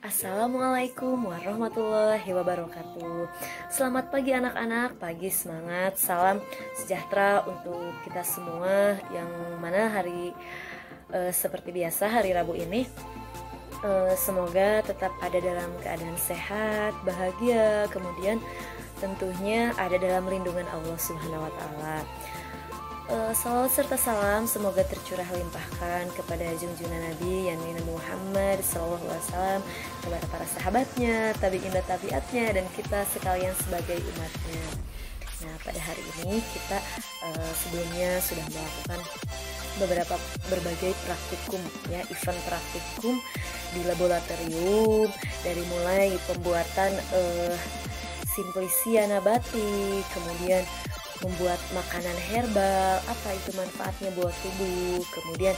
Assalamualaikum warahmatullahi wabarakatuh. Selamat pagi anak-anak, pagi semangat, salam sejahtera untuk kita semua. Yang mana hari seperti biasa hari Rabu ini semoga tetap ada dalam keadaan sehat, bahagia, kemudian tentunya ada dalam lindungan Allah Subhanahu wa taala. Salawat serta salam semoga tercurah limpahkan kepada junjungan Nabi Nabi Muhammad SAW, kepada para sahabatnya, tabi'in dan tabiatnya, dan kita sekalian sebagai umatnya. Nah, pada hari ini kita sebelumnya sudah melakukan berbagai praktikum ya, event praktikum di laboratorium, dari mulai pembuatan simplicia nabati, kemudian membuat makanan herbal, apa itu manfaatnya buat tubuh, kemudian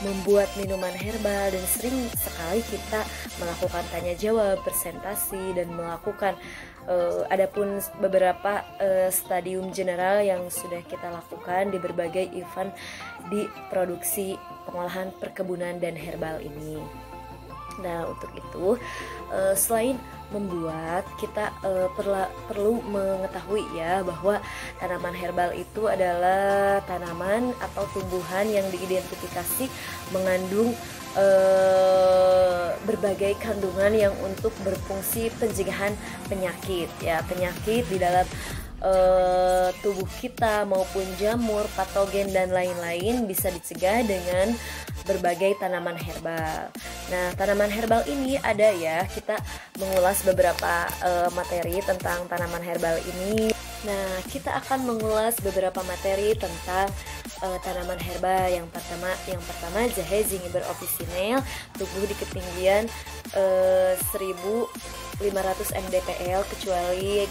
membuat minuman herbal, dan sering sekali kita melakukan tanya jawab, presentasi, dan melakukan adapun beberapa stadium general yang sudah kita lakukan di berbagai event di produksi pengolahan perkebunan dan herbal ini. Nah, untuk itu selain membuat, kita perlu mengetahui ya bahwa tanaman herbal itu adalah tanaman atau tumbuhan yang diidentifikasi mengandung berbagai kandungan yang untuk berfungsi pencegahan penyakit ya, penyakit di dalam tubuh kita maupun jamur, patogen dan lain-lain bisa dicegah dengan berbagai tanaman herbal. Nah, tanaman herbal ini ada ya, kita mengulas beberapa materi tentang tanaman herbal ini. Nah, kita akan mengulas beberapa materi tentang tanaman herbal. Yang pertama jahe zingiber officinale, tumbuh di ketinggian 1500 mdpl kecuali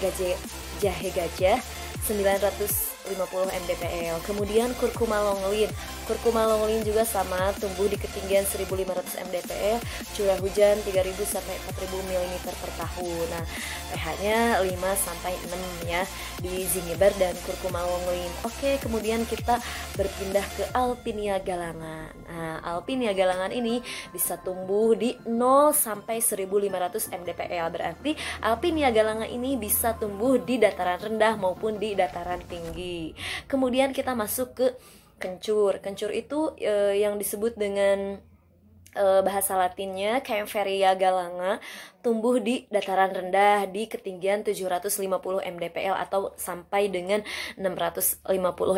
jahe gajah 950 mdpl. Kemudian kurkuma longlin. Kurkuma longlin juga sama, tumbuh di ketinggian 1500 mdpl, curah hujan 3000 sampai 4000 mm per tahun. Nah, pH-nya 5 sampai 6 ya di zingiber dan kurkuma longlin. Oke, kemudian kita berpindah ke Alpinia galangan. Nah, Alpinia galangan ini bisa tumbuh di 0 sampai 1500 mdpl. Berarti Alpinia galangan ini bisa tumbuh di dataran rendah maupun di dataran tinggi. Kemudian kita masuk ke kencur. Kencur itu yang disebut dengan bahasa latinnya Kaempferia galanga, tumbuh di dataran rendah di ketinggian 750 mdpl atau sampai dengan 650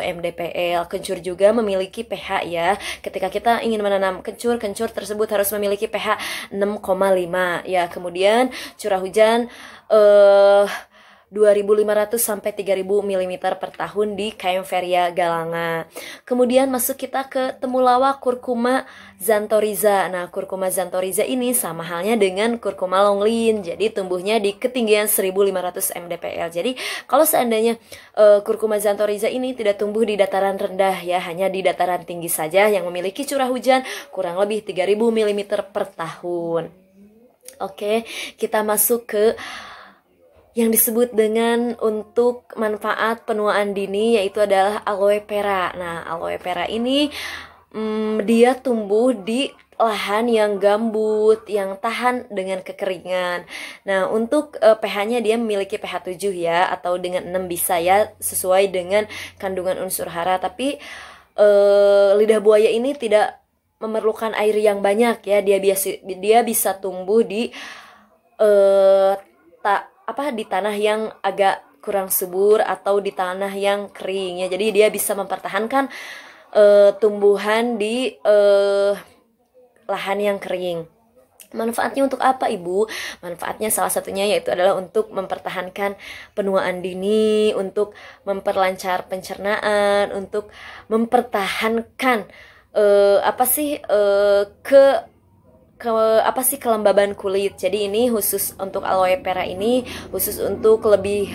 mdpl. Kencur juga memiliki pH ya. Ketika kita ingin menanam kencur tersebut harus memiliki pH 6,5 ya. Kemudian curah hujan 2500 sampai 3000 mm per tahun di Kaempferia galanga. Kemudian masuk kita ke temulawak Curcuma xanthorrhiza. Nah, Curcuma xanthorrhiza ini sama halnya dengan Curcuma longlin. Jadi tumbuhnya di ketinggian 1500 mdpl. Jadi kalau seandainya Curcuma xanthorrhiza ini tidak tumbuh di dataran rendah ya, hanya di dataran tinggi saja yang memiliki curah hujan kurang lebih 3000 mm per tahun. Oke, kita masuk ke yang disebut dengan untuk manfaat penuaan dini, yaitu adalah aloe vera. Nah, aloe vera ini dia tumbuh di lahan yang gambut, yang tahan dengan kekeringan. Nah, untuk pH-nya dia memiliki pH 7 ya, atau dengan 6 bisa ya, sesuai dengan kandungan unsur hara. Tapi lidah buaya ini tidak memerlukan air yang banyak ya, dia bisa tumbuh di di tanah yang agak kurang subur atau di tanah yang kering ya. Jadi dia bisa mempertahankan tumbuhan di lahan yang kering. Manfaatnya untuk apa, Ibu? Manfaatnya salah satunya yaitu adalah untuk mempertahankan penuaan dini, untuk memperlancar pencernaan, untuk mempertahankan kelembaban kulit. Jadi ini khusus untuk aloe vera ini, khusus untuk lebih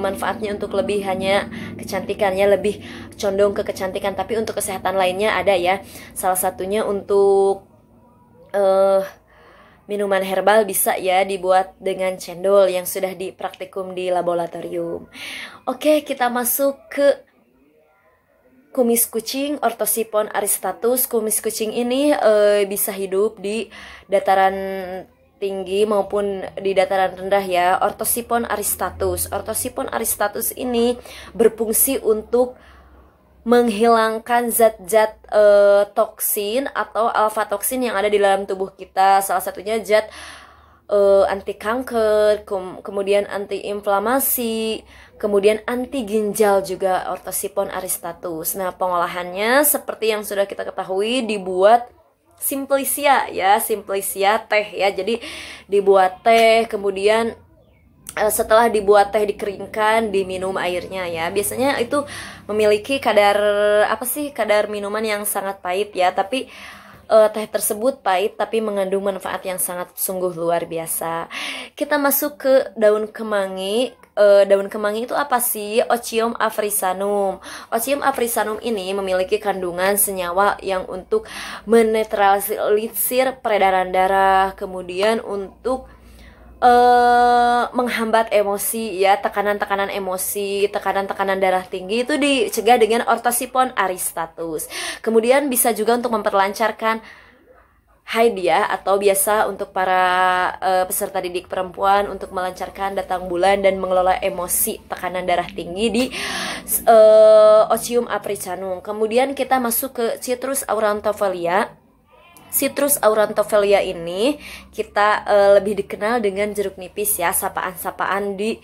manfaatnya untuk lebih hanya kecantikannya, lebih condong ke kecantikan, tapi untuk kesehatan lainnya ada ya. Salah satunya untuk minuman herbal bisa ya dibuat dengan cendol yang sudah dipraktikum di laboratorium. Oke, kita masuk ke kumis kucing, Orthosipon aristatus. Kumis kucing ini bisa hidup di dataran tinggi maupun di dataran rendah ya. Orthosipon aristatus. Orthosipon aristatus ini berfungsi untuk menghilangkan zat-zat toksin atau alfa toksin yang ada di dalam tubuh kita. Salah satunya zat anti kanker, kemudian anti inflamasi, kemudian anti ginjal juga Orthosipon aristatus. Nah, pengolahannya seperti yang sudah kita ketahui dibuat simplicia ya, simplicia teh ya. Jadi dibuat teh, kemudian setelah dibuat teh dikeringkan, diminum airnya ya. Biasanya itu memiliki kadar kadar minuman yang sangat pahit ya, tapi teh tersebut pahit tapi mengandung manfaat yang sangat sungguh luar biasa. Kita masuk ke daun kemangi. Daun kemangi itu apa sih? Oncium afrisanum. Oncium afrisanum ini memiliki kandungan senyawa yang untuk menetralisir peredaran darah, kemudian untuk menghambat emosi ya, tekanan-tekanan emosi, tekanan-tekanan darah tinggi itu dicegah dengan Orthosipon aristatus. Kemudian bisa juga untuk memperlancarkan haid ya, atau biasa untuk para peserta didik perempuan untuk melancarkan datang bulan dan mengelola emosi tekanan darah tinggi di Oncium africanum. Kemudian kita masuk ke Citrus aurantifolia. Citrus aurantifolia ini kita lebih dikenal dengan jeruk nipis ya, sapaan-sapaan di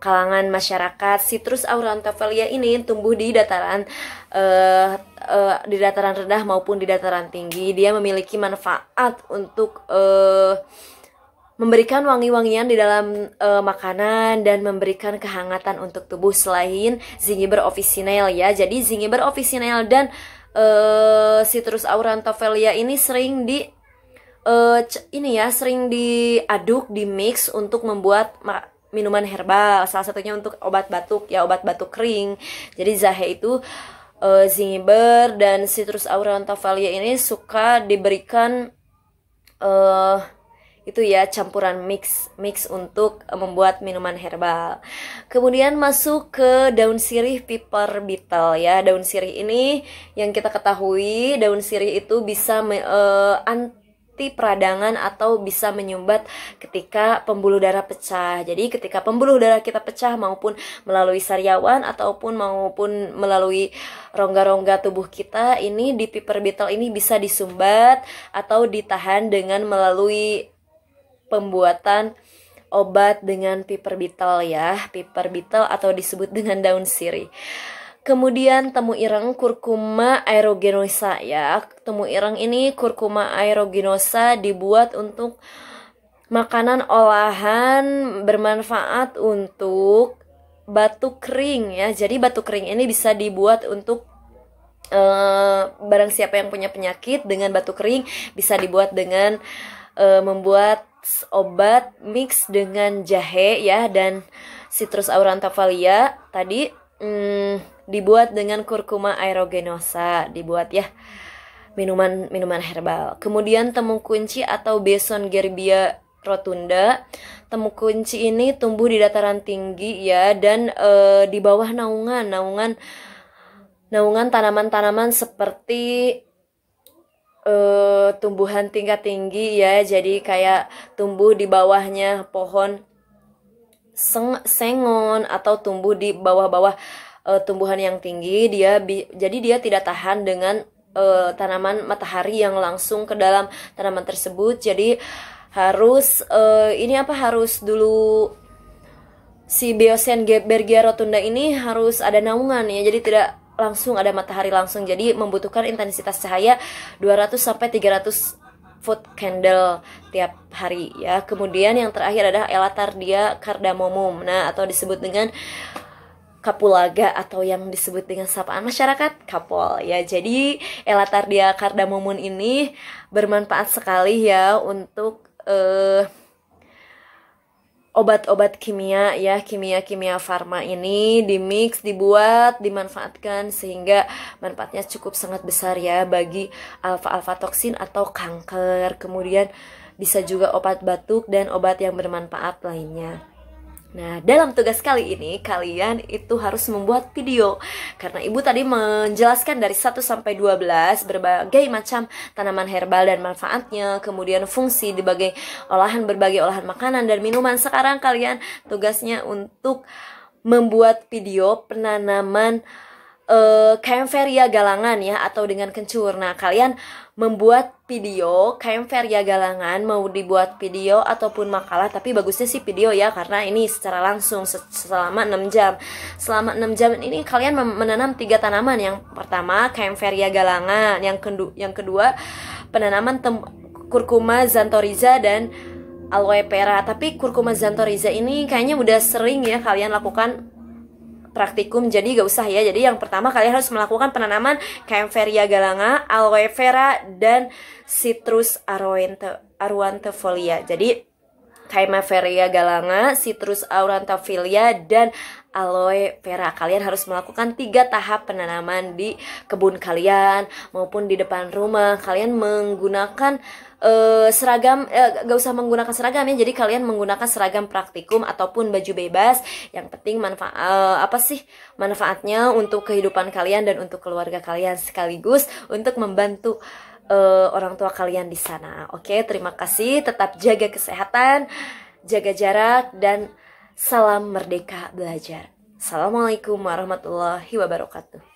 kalangan masyarakat. Citrus aurantifolia ini tumbuh di dataran rendah maupun di dataran tinggi. Dia memiliki manfaat untuk memberikan wangi-wangian di dalam makanan dan memberikan kehangatan untuk tubuh selain Zingiber officinale ya. Jadi Zingiber officinale dan Citrus aurantifolia ini sering sering diaduk, dimix untuk membuat minuman herbal. Salah satunya untuk obat batuk ya, obat batuk kering. Jadi jahe itu Zingiber dan Citrus aurantifolia ini suka diberikan itu ya, campuran mix untuk membuat minuman herbal. Kemudian masuk ke daun sirih piper beetle ya. Daun sirih ini yang kita ketahui, daun sirih itu bisa anti peradangan atau bisa menyumbat ketika pembuluh darah pecah. Jadi ketika pembuluh darah kita pecah maupun melalui sariawan ataupun melalui rongga-rongga tubuh kita, ini di piper beetle ini bisa disumbat atau ditahan dengan melalui pembuatan obat dengan piper beetle ya, piper beetle atau disebut dengan daun sirih. Kemudian temu ireng Curcuma aeruginosa ya. Temu ireng ini Curcuma aeruginosa dibuat untuk makanan olahan, bermanfaat untuk batuk kering ya. Jadi batuk kering ini bisa dibuat untuk barang siapa yang punya penyakit dengan batuk kering, bisa dibuat dengan membuat obat mix dengan jahe ya, dan Citrus aurantifolia tadi dibuat dengan Curcuma aeruginosa, dibuat ya minuman herbal. Kemudian temu kunci atau Beson gerbia rotunda. Temu kunci ini tumbuh di dataran tinggi ya, dan di bawah naungan tanaman-tanaman seperti tumbuhan tingkat tinggi ya. Jadi kayak tumbuh di bawahnya pohon sengon atau tumbuh di bawah-bawah tumbuhan yang tinggi. Jadi dia tidak tahan dengan tanaman matahari yang langsung ke dalam tanaman tersebut. Jadi harus harus dulu si Beosen Bergia rotunda ini harus ada naungan ya. Jadi tidak langsung ada matahari langsung, jadi membutuhkan intensitas cahaya 200 sampai 300 foot candle tiap hari ya. Kemudian yang terakhir adalah Elatardia cardamomum, nah atau disebut dengan kapulaga atau yang disebut dengan sapaan masyarakat kapol ya. Jadi Elatardia cardamomum ini bermanfaat sekali ya untuk obat-obat kimia ya, kimia farma ini dimix, dibuat, dimanfaatkan sehingga manfaatnya cukup sangat besar ya bagi alfa toksin atau kanker. Kemudian bisa juga obat batuk dan obat yang bermanfaat lainnya. Nah, dalam tugas kali ini kalian itu harus membuat video. Karena Ibu tadi menjelaskan dari 1 sampai 12 berbagai macam tanaman herbal dan manfaatnya, kemudian fungsi berbagai olahan makanan dan minuman. Sekarang kalian tugasnya untuk membuat video penanaman Kaempferia galangan ya, atau dengan kencur. Nah, kalian membuat video Kaempferia galangan, mau dibuat video ataupun makalah, tapi bagusnya sih video ya, karena ini secara langsung selama 6 jam. Selama 6 jam ini kalian menanam 3 tanaman. Yang pertama Kaempferia galangan, yang kedua penanaman Curcuma xanthorrhiza dan aloe vera. Tapi Curcuma xanthorrhiza ini kayaknya udah sering ya kalian lakukan praktikum, jadi gak usah ya. Jadi yang pertama kalian harus melakukan penanaman Kaempferia galanga, aloe vera, dan Citrus aurantifolia. Jadi Kaempferia galanga, Citrus aurantifolia, dan aloe vera. Kalian harus melakukan 3 tahap penanaman di kebun kalian maupun di depan rumah. Kalian menggunakan seragam, gak usah menggunakan seragam ya, jadi kalian menggunakan seragam praktikum ataupun baju bebas. Yang penting manfaatnya untuk kehidupan kalian dan untuk keluarga kalian, sekaligus untuk membantu orang tua kalian di sana. Oke, terima kasih, tetap jaga kesehatan, jaga jarak, dan salam merdeka belajar. Assalamualaikum warahmatullahi wabarakatuh.